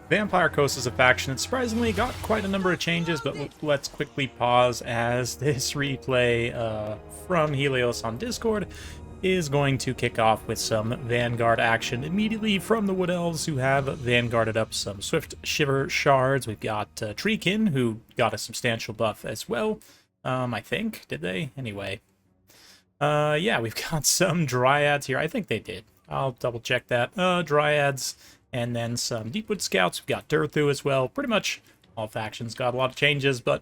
Vampire Coast is a faction that surprisingly got quite a number of changes, but let's quickly pause as this replay from Helios on Discord is going to kick off with some Vanguard action immediately from the Wood Elves, who have Vanguarded up some Swift Shiver Shards. We've got Treekin, who got a substantial buff as well, I think. Did they? Anyway. Yeah, we've got some Dryads here. I think they did. I'll double check that. Dryads. And then some Deepwood Scouts. We've got Durthu as well. Pretty much all factions got a lot of changes, but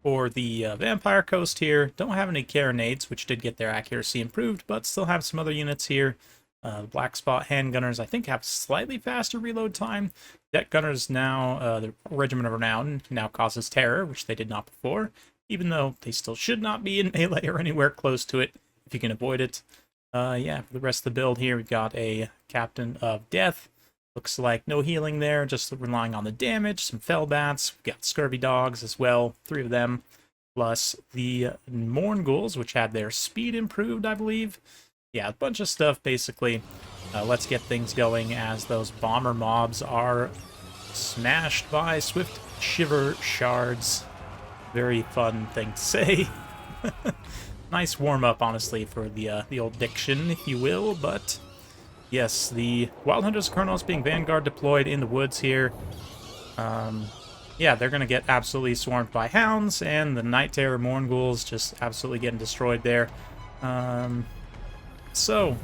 for the Vampire Coast here, don't have any Carronades, which did get their accuracy improved, but still have some other units here. Black Spot Handgunners, I think, have slightly faster reload time. Deck Gunners now, the Regiment of Renown now causes terror, which they did not before, even though they still should not be in melee or anywhere close to it if you can avoid it. Yeah, for the rest of the build here, we've got a Captain of Death. Looks like no healing there, just relying on the damage, some Fell Bats. We've got Scurvy Dogs as well, 3 of them, plus the Morn Ghouls, which had their speed improved, I believe. Yeah, a bunch of stuff, basically. Let's get things going as those Bomber mobs are smashed by Swift Shiver Shards. Very fun thing to say. Nice warm-up, honestly, for the old diction, if you will, but yes, the Wild Hunters of Kronos being Vanguard deployed in the woods here. Yeah, they're going to get absolutely swarmed by hounds, and the Night Terror Morn Ghouls just absolutely getting destroyed there. So,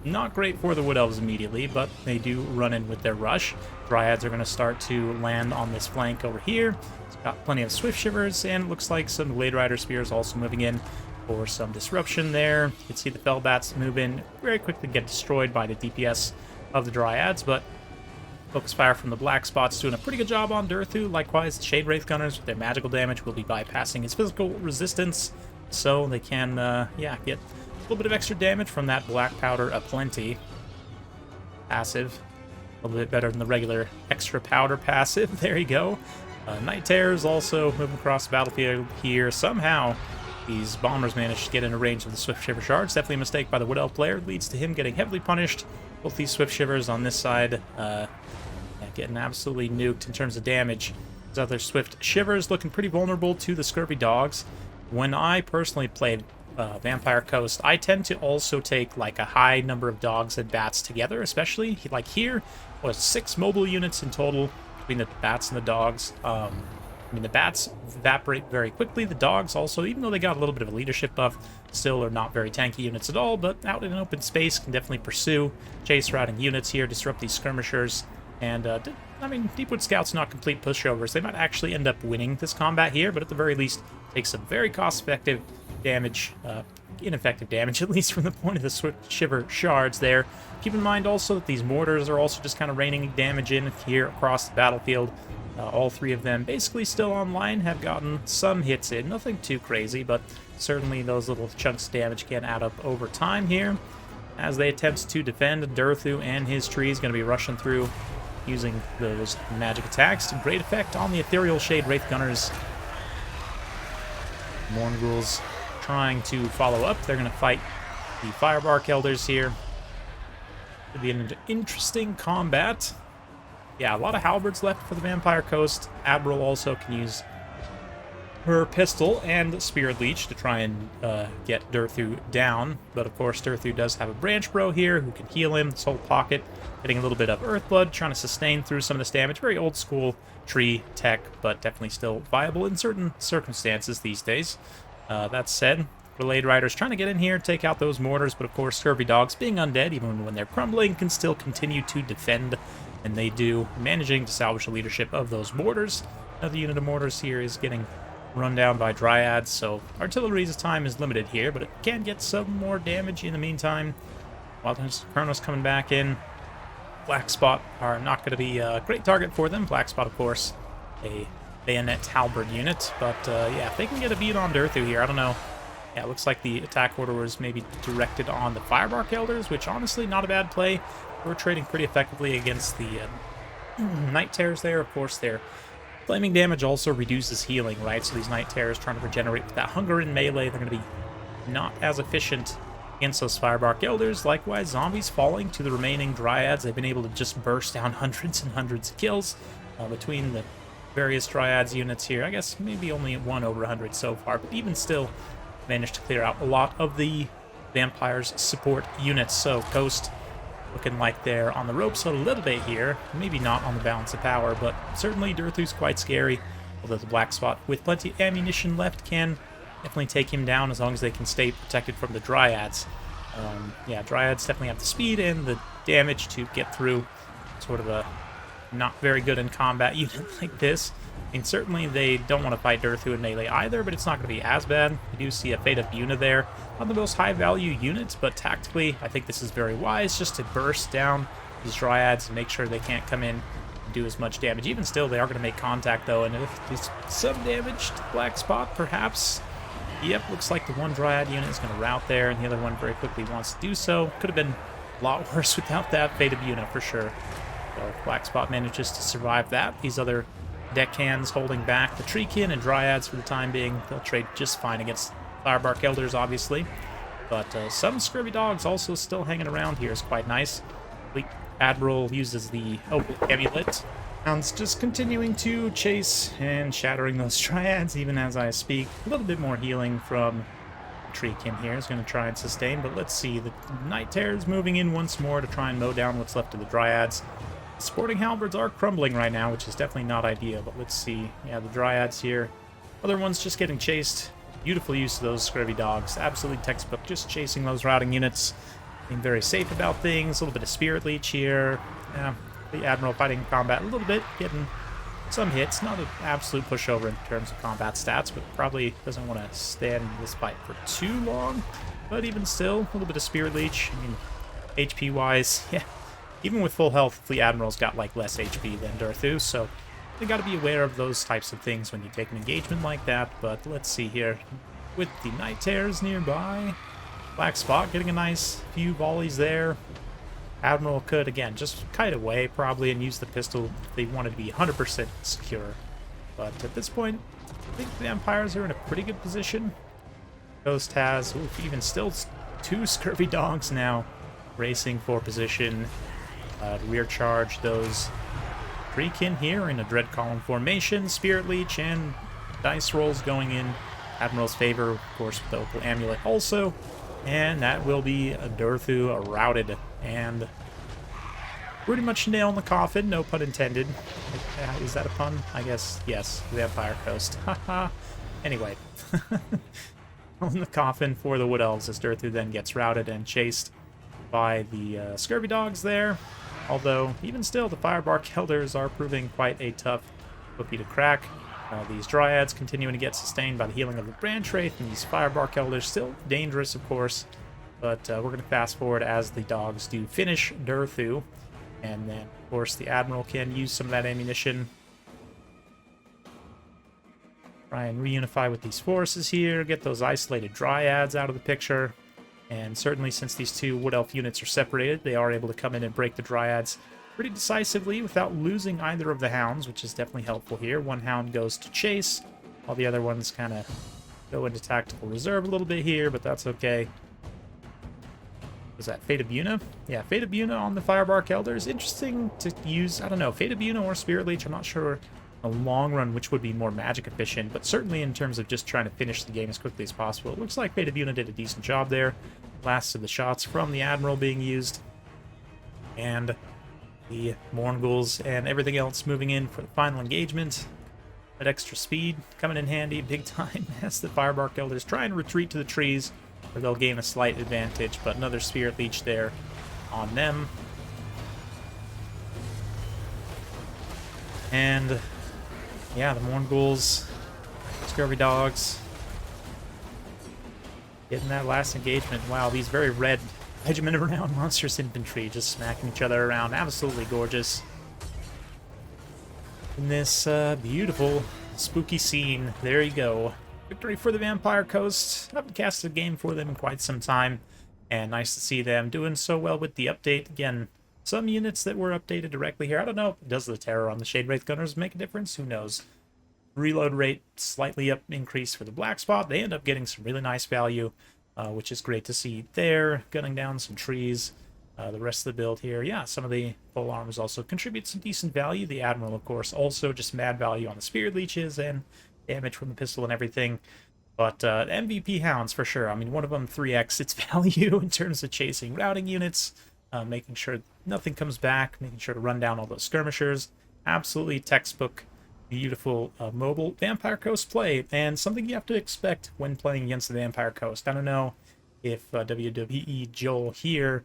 not great for the Wood Elves immediately, but they do run in with their rush. Dryads are going to start to land on this flank over here. It's got plenty of Swift Shivers, and it looks like some Blade Rider Spears also moving in for some disruption there. You can see the Fell Bats move in very quickly, get destroyed by the DPS of the Dryads, but Focus Fire from the Black Spot's doing a pretty good job on Durthu. Likewise, the Shade Wraith Gunners with their magical damage will be bypassing his physical resistance, so they can, yeah, get a little bit of extra damage from that Black Powder aplenty passive. A little bit better than the regular extra powder passive. There you go. Night Terrors also moving across the battlefield here. Somehow, these bombers managed to get into range of the Swift Shiver Shards. Definitely a mistake by the Wood Elf player. Leads to him getting heavily punished. Both these Swift Shivers on this side yeah, getting absolutely nuked in terms of damage. These other Swift Shivers looking pretty vulnerable to the Scurvy Dogs. When I personally played Vampire Coast, I tend to also take like a high number of dogs and bats together, especially like here was 6 mobile units in total between the bats and the dogs. I mean, the bats evaporate very quickly. The dogs also, even though they got a little bit of a leadership buff, still are not very tanky units at all, but out in an open space can definitely pursue chase routing units here, disrupt these skirmishers, and, I mean, Deepwood Scouts not complete pushovers. They might actually end up winning this combat here, but at the very least, take some very cost-effective damage, ineffective damage, at least from the point of the Swift Shiver Shards there. Keep in mind also that these mortars are also just kind of raining damage in here across the battlefield. All 3 of them basically still online, have gotten some hits in. Nothing too crazy, but certainly those little chunks of damage can add up over time here. As they attempt to defend, Durthu and his tree is going to be rushing through using those magic attacks to great effect on the Ethereal Shade Wraith Gunners. Morn Ghouls trying to follow up. They're going to fight the Firebark Elders here. Should be an interesting combat. Yeah, a lot of halberds left for the Vampire Coast. Admiral also can use her pistol and Spirit Leech to try and get Durthu down. But of course, Durthu does have a Branch Bro here who can heal him. Soul Pocket, getting a little bit of Earthblood, trying to sustain through some of this damage. Very old school tree tech, but definitely still viable in certain circumstances these days. That said, Blade Riders trying to get in here, take out those mortars, but of course, Scurvy Dogs, being undead, even when they're crumbling, can still continue to defend. And they do, managing to salvage the leadership of those mortars. Another unit of mortars here is getting run down by Dryads, so artillery's time is limited here, but it can get some more damage in the meantime. Wild Hunters of Kronos coming back in. Black Spot are not going to be a great target for them. Black Spot, of course, a bayonet halberd unit, but yeah, if they can get a beat on Durthu here, I don't know. Yeah, it looks like the attack order was maybe directed on the Firebark Elders, which honestly, not a bad play. We're trading pretty effectively against the Night Terrors there. Of course, their flaming damage also reduces healing, right? So these Night Terrors trying to regenerate with that hunger in melee, they're going to be not as efficient Against those Firebark Elders, likewise, zombies falling to the remaining Dryads. They've been able to just burst down hundreds and hundreds of kills between the various Dryads units here. I guess maybe only one over 100 so far, but even still managed to clear out a lot of the Vampire's support units. So Coast looking like they're on the ropes a little bit here. Maybe not on the balance of power, but certainly Durthu's quite scary. Although the Black Spot, with plenty of ammunition left, can definitely take him down as long as they can stay protected from the Dryads. Yeah, Dryads definitely have the speed and the damage to get through sort of a not very good in combat unit like this. I mean, certainly they don't want to fight Durthu in melee either, but it's not going to be as bad. We do see a Fate of Yuna there. Not the most high-value unit, but tactically, I think this is very wise, just to burst down these Dryads and make sure they can't come in and do as much damage. Even still, they are going to make contact, though, and if there's some damage to Black Spot, perhaps. Yep, looks like the one Dryad unit is going to rout there, and the other one very quickly wants to do so. Could have been a lot worse without that Fate of Yuna, for sure. So Black Spot manages to survive that. These other deckhands holding back the Treekin and Dryads for the time being. They'll trade just fine against Firebark Elders, obviously. But some Scurvy Dogs also still hanging around here is quite nice. The Admiral uses the Opal Amulet. Hound's just continuing to chase and shattering those Dryads even as I speak. A little bit more healing from Treekin here is going to try and sustain, but let's see. The Night Terror's moving in once more to try and mow down what's left of the Dryads. Sporting Halberds are crumbling right now, which is definitely not ideal, but let's see. Yeah, the Dryads here. Other ones just getting chased. Beautiful use of those Scurvy Dogs. Absolutely textbook, just chasing those routing units. Being very safe about things. A little bit of Spirit Leech here. Yeah, the Admiral fighting in combat a little bit, getting some hits. Not an absolute pushover in terms of combat stats, but probably doesn't want to stand in this fight for too long. But even still, a little bit of Spirit Leech. I mean, HP-wise, yeah. Even with full health, the Admiral's got, like, less HP than Durthu, so you got to be aware of those types of things when you take an engagement like that. But let's see here. With the Night Terrors nearby, Black Spot getting a nice few volleys there. Admiral could, again, just kite away, probably, and use the pistol if they wanted to be 100% secure. But at this point, I think the Vampires are in a pretty good position. Ghost has, even still, two Scurvy Dogs now racing for position. Rear charge those Treekin here in a Dread Column formation. Spirit Leech and dice rolls going in Admiral's favor, of course, with the Opal Amulet also. And that will be Durthu routed. And pretty much nail in the coffin, no pun intended. Is that a pun? I guess, yes. Vampire Coast. Haha. Anyway. In the coffin for the Wood Elves as Durthu then gets routed and chased by the Scurvy Dogs there. Although, even still, the Firebark Elders are proving quite a tough cookie to crack. These Dryads continuing to get sustained by the healing of the Branch Wraith, and these Firebark Elders still dangerous, of course. But we're going to fast forward as the dogs do finish Durthu. And then, of course, the Admiral can use some of that ammunition. Try and reunify with these forces here, get those isolated Dryads out of the picture. And certainly, since these two Wood Elf units are separated, they are able to come in and break the Dryads pretty decisively without losing either of the Hounds, which is definitely helpful here. One Hound goes to chase, while the other ones kind of go into tactical reserve a little bit here, but that's okay. Was that Fate of Yuna? Yeah, Fate of Yuna on the Firebark Elders. Interesting to use, I don't know, Fate of Yuna or Spirit Leech. I'm not sure in the long run which would be more magic efficient, but certainly in terms of just trying to finish the game as quickly as possible. It looks like Fate of Yuna did a decent job there. Last of the shots from the Admiral being used. And the Mournguls and everything else moving in for the final engagement. That extra speed coming in handy big time as the Firebark Elders try and retreat to the trees, where they'll gain a slight advantage, but another Spirit Leech there on them. And yeah, the Mournguls, Scurvy Dogs, getting that last engagement. Wow, these very red Regiment of Renowned Monstrous Infantry just smacking each other around. Absolutely gorgeous. In this beautiful, spooky scene. There you go. Victory for the Vampire Coast. I haven't cast a game for them in quite some time, and nice to see them doing so well with the update. Again, some units that were updated directly here. I don't know, does the terror on the Shade Wraith Gunners make a difference? Who knows? Reload rate slightly up increase for the Black Spot. They end up getting some really nice value. which is great to see there, gunning down some trees. The rest of the build here, yeah, some of the full armors also contribute some decent value. The Admiral, of course, also just mad value on the Spirit Leeches and damage from the pistol and everything. But MVP Hounds, for sure. I mean, one of them 3x its value in terms of chasing routing units, making sure nothing comes back, making sure to run down all those skirmishers. Absolutely textbook, beautiful mobile Vampire Coast play, and something you have to expect when playing against the Vampire Coast. I don't know if WWE Joel here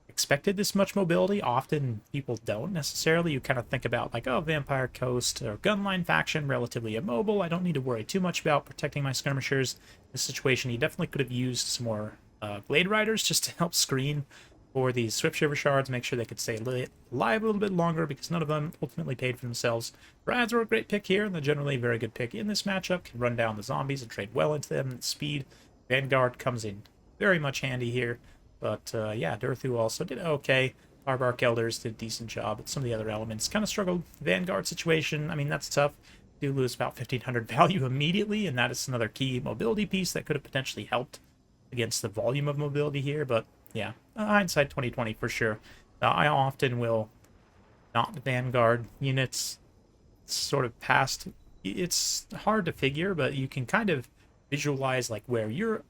expected this much mobility. Often people don't necessarily. You kind of think about like, oh, Vampire Coast or Gunline faction, relatively immobile. I don't need to worry too much about protecting my skirmishers. In this situation, he definitely could have used some more Blade Riders just to help screen for these Swift Shiver Shards, make sure they could stay alive a little bit longer, because none of them ultimately paid for themselves. Rads were a great pick here, and they're generally a very good pick in this matchup. Can run down the zombies and trade well into them. Speed. Vanguard comes in very much handy here. But yeah, Durthu also did okay. Farbark Elders did a decent job, but some of the other elements kind of struggled. Vanguard situation, I mean, that's tough. Do lose about 1,500 value immediately, and that is another key mobility piece that could have potentially helped against the volume of mobility here. But yeah, hindsight 2020 for sure. I often will not Vanguard units sort of past. It's hard to figure, but you can kind of visualize like where your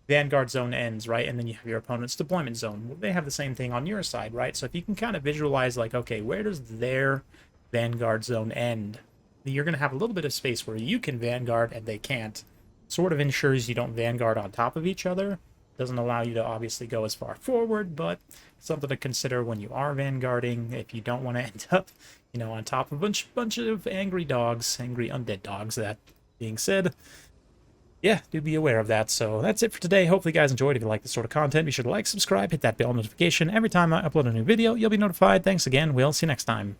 Vanguard zone ends, right? And then you have your opponent's deployment zone. Well, they have the same thing on your side, right? So if you can kind of visualize like, okay, where does their Vanguard zone end? You're going to have a little bit of space where you can Vanguard and they can't. Sort of ensures you don't Vanguard on top of each other. Doesn't allow you to obviously go as far forward, but something to consider when you are Vanguarding if you don't want to end up, you know, on top of a bunch of angry dogs, angry undead dogs. That being said, yeah, do be aware of that. So that's it for today. Hopefully you guys enjoyed. If you like this sort of content, be sure to like, subscribe, hit that bell notification. Every time I upload a new video, you'll be notified. Thanks again. We'll see you next time.